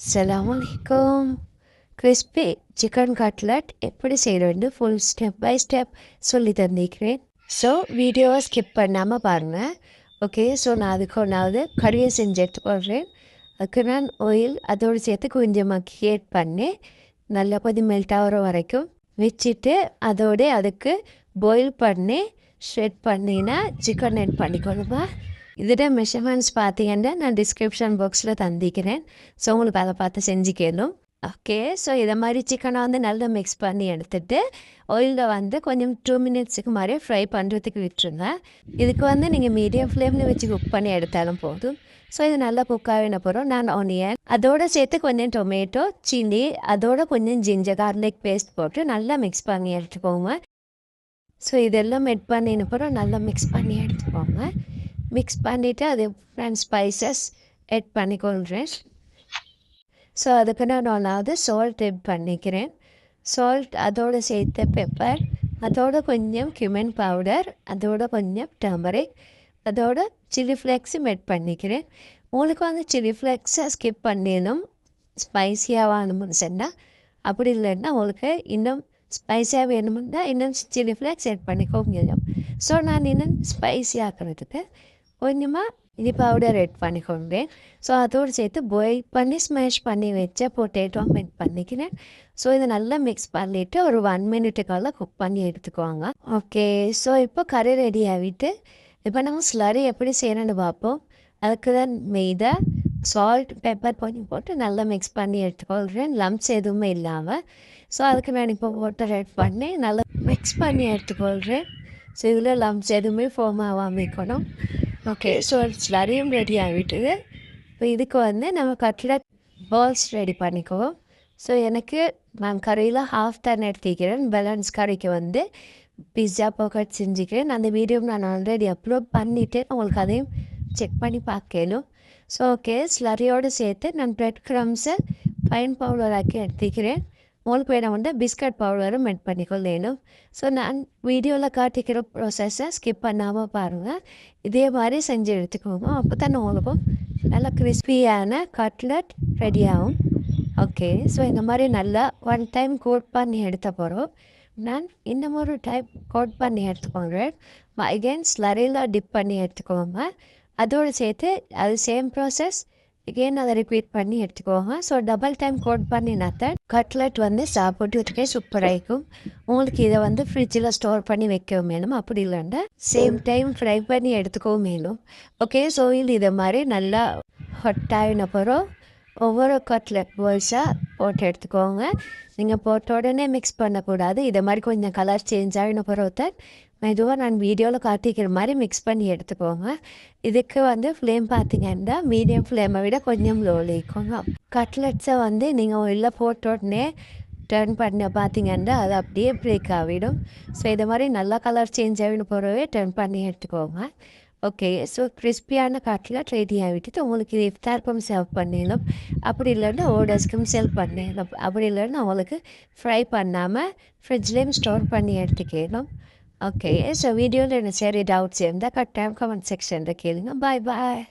அஸ்ஸலாமு crispy chicken cutlet எப்படி செய்கிறேன்னு ஃபுல் ஸ்டெப் பை ஸ்டெப் சொல்லி தந்திருக்கிறேன். ஸோ வீடியோவை ஸ்கிப் பண்ணாமல் பாருங்கள். ஓகே, ஸோ நான் அதுக்கு ஒன்றாவது கறியை செஞ்சு எடுத்துக்கொள்கிறேன். அதுக்கு நான் ஆயில் அதோடு சேர்த்து கொஞ்சமாக ஹீட் பண்ணி நல்லா மெல்ட் ஆகிற வரைக்கும் வச்சுட்டு அதோட அதுக்கு பாயில் பண்ணி ஷ்ரெட் பண்ணினா சிக்கன் ஆட் பண்ணிக்கொள்ளுமா. இதோட மெஷர்மெண்ட்ஸ் பார்த்தீங்கன்னா நான் டிஸ்கிரிப்ஷன் பாக்ஸில் தந்திக்கிறேன். ஸோ உங்களுக்கு அதை பார்த்து செஞ்சுக்கணும். ஓகே, ஸோ இதை மாதிரி சிக்கனை நல்லா மிக்ஸ் பண்ணி எடுத்துகிட்டு ஆயிலில் கொஞ்சம் 2 மினிட்ஸுக்கு மாதிரி ஃப்ரை பண்ணுறதுக்கு விட்டுருங்க. இதுக்கு நீங்கள் மீடியம் ஃப்ளேமில் வச்சு குக் பண்ணி எடுத்தாலும் போதும். ஸோ இது நல்லா குக்காகின அப்புறம் நான் ஆனியன் அதோடு சேர்த்து கொஞ்சம் டொமேட்டோ சில்லி அதோட கொஞ்சம் ஜிஞ்சர் கார்லிக் பேஸ்ட் போட்டு நல்லா மிக்ஸ் பண்ணி எடுத்துக்கோங்க. ஸோ இதெல்லாம் மெட் பண்ணின அப்புறம் நல்லா மிக்ஸ் பண்ணி எடுத்துக்கோங்க. மிக்ஸ் பண்ணிவிட்டு அது ஸ்பைசஸ் ஆட் பண்ணிக்கொள்கிறேன். ஸோ அதுக்கு நான் சால்ட் ஆட் பண்ணிக்கிறேன். சால்ட் அதோடு சேர்த்து பெப்பர் அதோட கொஞ்சம் கியூமன் பவுடர் அதோட கொஞ்சம் டர்மரிக் அதோட சில்லி ஃப்ளேக்ஸும் ஆட் பண்ணிக்கிறேன். உங்களுக்கு சில்லி ஃப்ளேக்ஸை ஸ்கிப் பண்ணிடணும் ஸ்பைஸியாக வேணும்னு சொன்னால். அப்படி இல்லைன்னா உங்களுக்கு இன்னும் ஸ்பைஸியாக வேணும்னா இன்னும் சில்லி ஃப்ளேக்ஸ் ஆட் பண்ணிக்கோங்க. ஸோ நான் இன்னும் ஸ்பைஸி ஆக்கிறதுக்கு கொஞ்சமாக இனி பவுடர் ஆட் பண்ணிக்கொண்டேன். ஸோ அதோடு சேர்த்து பாயில் பண்ணி ஸ்மேஷ் பண்ணி வச்ச பொட்டேட்டோ ஆட் பண்ணிக்கிறேன். ஸோ இதை நல்லா மிக்ஸ் பண்ணிவிட்டு ஒரு 1 மினிட்டுக்கால குக் பண்ணி எடுத்துக்குவாங்க. ஓகே, ஸோ இப்போ கறி ரெடி ஆகிட்டு இப்போ நம்ம ஸ்லரி எப்படி செய்யணும்னு பார்ப்போம். அதுக்கு தான் மெய்தா சால்ட் பெப்பர் கொஞ்சம் போட்டு நல்லா மிக்ஸ் பண்ணி எடுத்துக்கொள்கிறேன், லம்ப்ஸ் எதுவுமே இல்லாமல். ஸோ அதுக்கு நான் இப்போ வாட்டர் ஆட் பண்ணி நல்லா மிக்ஸ் பண்ணி எடுத்துக்கொள்கிறேன். ஸோ இதில் லம்ப்ஸ் எதுவுமே ஃபார்ம் ஆகாமல் இருக்கணும். ஓகே, ஸோ ஸ்லரியும் ரெடி ஆகிட்டுது. இப்போ இதுக்கு நம்ம கட்லட் பால்ஸ் ரெடி பண்ணிக்குவோம். ஸோ எனக்கு நான் கறியில் ஹாஃப் தான் எடுத்துக்கிறேன். பேலன்ஸ் கறிக்கு பிஸ்ஸா பாக்கெட் செஞ்சுக்கிறேன். அந்த வீடியோ நான் ஆல்ரெடி அப்லோட் பண்ணிவிட்டு உங்களுக்கு அதையும் செக் பண்ணி பார்க்கணும். ஸோ ஓகே, ஸ்லரியோடு சேர்த்து நான் ப்ரெட் க்ரம்ஸை ஃபைன் பவுடர் ஆக்கி எடுத்துக்கிறேன். உங்களுக்கு வேணும் பிஸ்கட் பவுடரும் மெட் பண்ணிக்கொள்ளணும். ஸோ நான் வீடியோவில் காட்டிக்கிற ப்ராசஸை ஸ்கிப் பண்ணாமல் பாருங்கள். இதே மாதிரி செஞ்சு எடுத்துக்கோங்க. அப்போ தான் உங்களுக்கும் நல்லா கிறிஸ்பியான கட்லட் ரெடி ஆகும். ஓகே, ஸோ இந்த மாதிரி நல்லா 1 டைம் கோட் பண்ணி எடுத்த போகிறோம். நான் இன்னும் ஒரு டைம் கோட் பண்ணி எடுத்துக்கோங்கிறேன். அகெயின் ஸ்லரியில் டிப் பண்ணி எடுத்துக்கோங்க. அதோடு சேர்த்து அது சேம் ப்ராசஸ் again அதை ரிப்பீட் பண்ணி எடுத்துக்கோங்க. ஸோ டபுள் டைம் கோட் பண்ணினாத்தான் கட்லட் சாப்பிட்டுக்கே சூப்பராக இருக்கும். உங்களுக்கு இதை ஃப்ரிட்ஜில் ஸ்டோர் பண்ணி வைக்கவும் மேலும், அப்படி இல்லைன்னா சேம் டைம் ஃப்ரை பண்ணி எடுத்துக்கவும் மேலும். ஓகே, ஸோ இதை மாதிரி நல்லா ஹொட்டாயின அப்புறம் ஒவ்வொரு கட்லட் பால்ஸாக போட்டு எடுத்துக்கோங்க. நீங்கள் போட்ட உடனே மிக்ஸ் பண்ணக்கூடாது. இதை மாதிரி கொஞ்சம் கலர் சேஞ்ச் ஆகின பிறகு தான் மெதுவாக நான் வீடியோவில் காட்டிக்கிற மாதிரி மிக்ஸ் பண்ணி எடுத்துக்கோங்க. இதுக்கு ஃப்ளேம் பார்த்தீங்கன்னா மீடியம் ஃப்ளேமை விட கொஞ்சம் லோவில் இருக்கோங்க. கட்லட்ஸை நீங்கள் உள்ளே போட்ட உடனே டர்ன் பண்ண பார்த்தீங்கன்னா அது அப்படியே பிரேக் ஆகிடும். ஸோ இதை மாதிரி நல்லா கலர் சேஞ்ச் ஆகின பிறவே டர்ன் பண்ணி எடுத்துக்கோங்க. ஓகே, ஸோ கிறிஸ்பியான கட்லட் ரெடி ஆகிட்டு உங்களுக்கு இது இஃப்தாருக்கும் சர்வ் பண்ணிடலாம். அப்படி இல்லைன்னா ஓர்டர்ஸ்க்கும் செல் பண்ணிடலாம். அப்படி இல்லைன்னா உங்களுக்கு ஃப்ரை பண்ணாமல் ஃப்ரிட்ஜ்லேயும் ஸ்டோர் பண்ணி எடுத்துக்கலாம். ஓகே, ஸோ வீடியோவில் என்ன சரி டவுட்ஸ் இருந்தால் கட்டாயம் கமெண்ட் செக்ஷனில் கேளுங்க. பாய் பாய்.